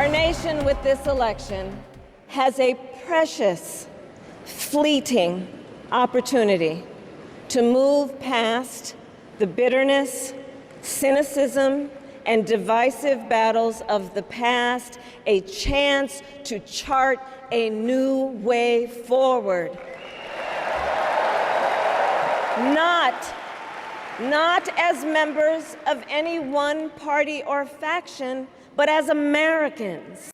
Our nation with this election has a precious, fleeting opportunity to move past the bitterness, cynicism, and divisive battles of the past, a chance to chart a new way forward. Not as members of any one party or faction, but as Americans.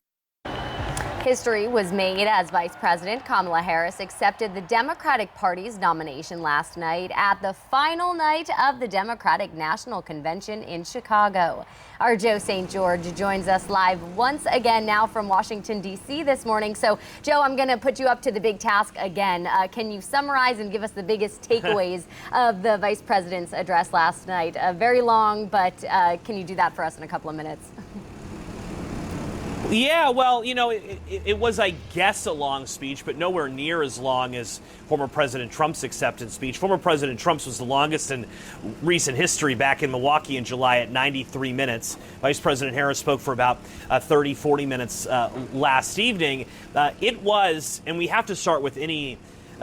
History was made as Vice President Kamala Harris accepted the Democratic Party's nomination last night at the final night of the Democratic National Convention in Chicago. Our Joe St. George joins us live once again now from Washington, D.C. this morning. So, Joe, I'm going to put you up to the big task again. Can you summarize and give us the biggest takeaways of the Vice President's address last night? Very long, but can you do that for us in a couple of minutes? Yeah, well, you know, it was, I guess, a long speech, but nowhere near as long as former President Trump's acceptance speech. Former President Trump's was the longest in recent history back in Milwaukee in July at 93 minutes. Vice President Harris spoke for about 30, 40 minutes last evening. It was, and we have to start with any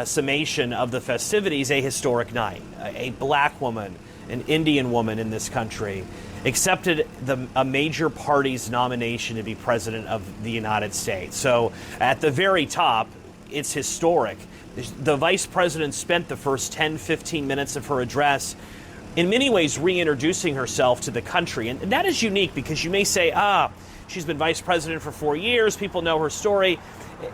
summation of the festivities, a historic night. A black woman, an Indian woman in this country, accepted a major party's nomination to be president of the United States. So at the very top, it's historic. The vice president spent the first 10, 15 minutes of her address in many ways reintroducing herself to the country. And that is unique because you may say, she's been vice president for 4 years, people know her story.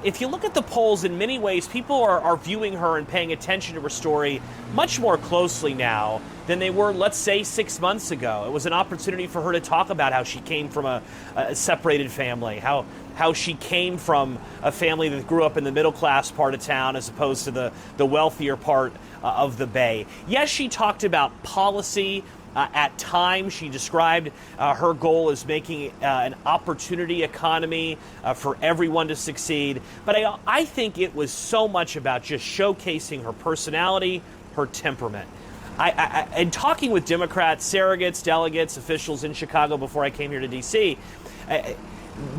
If you look at the polls, in many ways, people are viewing her and paying attention to her story much more closely now than they were, let's say, 6 months ago. It was an opportunity for her to talk about how she came from a separated family, how she came from a family that grew up in the middle-class part of town as opposed to the wealthier part of the Bay. Yes, she talked about policy. At times, she described her goal as making an opportunity economy for everyone to succeed. But I think it was so much about just showcasing her personality, her temperament. And talking with Democrats, surrogates, delegates, officials in Chicago before I came here to D.C.,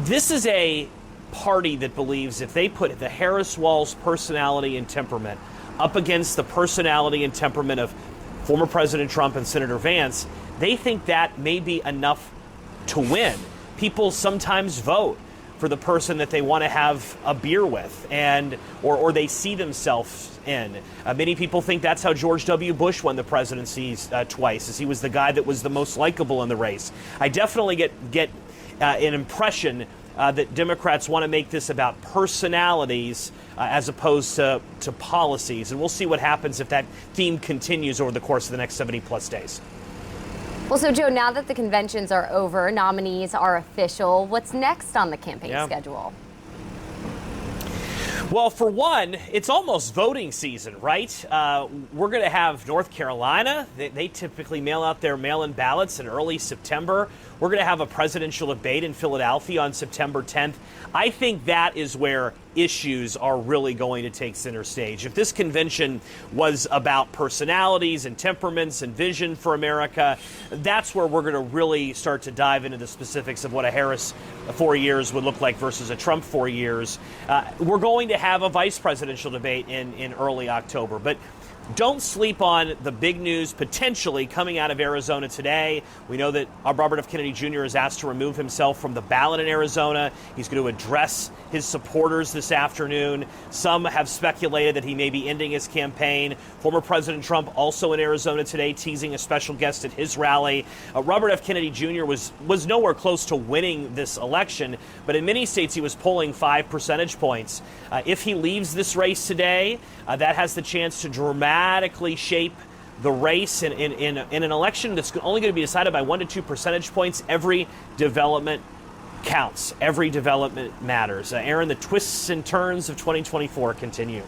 this is a party that believes if they put the Harris-Walz personality and temperament up against the personality and temperament of former President Trump and Senator Vance, they think that may be enough to win. People sometimes vote for the person that they want to have a beer with or they see themselves in. Many people think that's how George W. Bush won the presidency twice, as he was the guy that was the most likable in the race. I definitely get an impression that Democrats want to make this about personalities as opposed to policies. And we'll see what happens if that theme continues over the course of the next 70-plus days. Well, so, Joe, now that the conventions are over, nominees are official, what's next on the campaign schedule? Well, for one, it's almost voting season, right? We're going to have North Carolina. They typically mail out their mail-in ballots in early September. We're going to have a presidential debate in Philadelphia on September 10th. I think that is where issues are really going to take center stage. If this convention was about personalities and temperaments and vision for America, that's where we're going to really start to dive into the specifics of what a Harris 4 years would look like versus a Trump 4 years. We're going to have a vice presidential debate in early October. But don't sleep on the big news potentially coming out of Arizona today. We know that Robert F. Kennedy Jr. is asked to remove himself from the ballot in Arizona. He's going to address his supporters this afternoon. Some have speculated that he may be ending his campaign. Former President Trump also in Arizona today, teasing a special guest at his rally. Robert F. Kennedy Jr. was nowhere close to winning this election, but in many states he was polling 5 percentage points. If he leaves this race today, that has the chance to dramatically shape the race in an election that's only going to be decided by 1 to 2 percentage points. Every development counts. Every development matters. Aaron, the twists and turns of 2024 continue.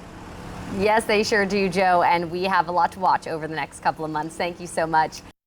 Yes, they sure do, Joe, and we have a lot to watch over the next couple of months. Thank you so much.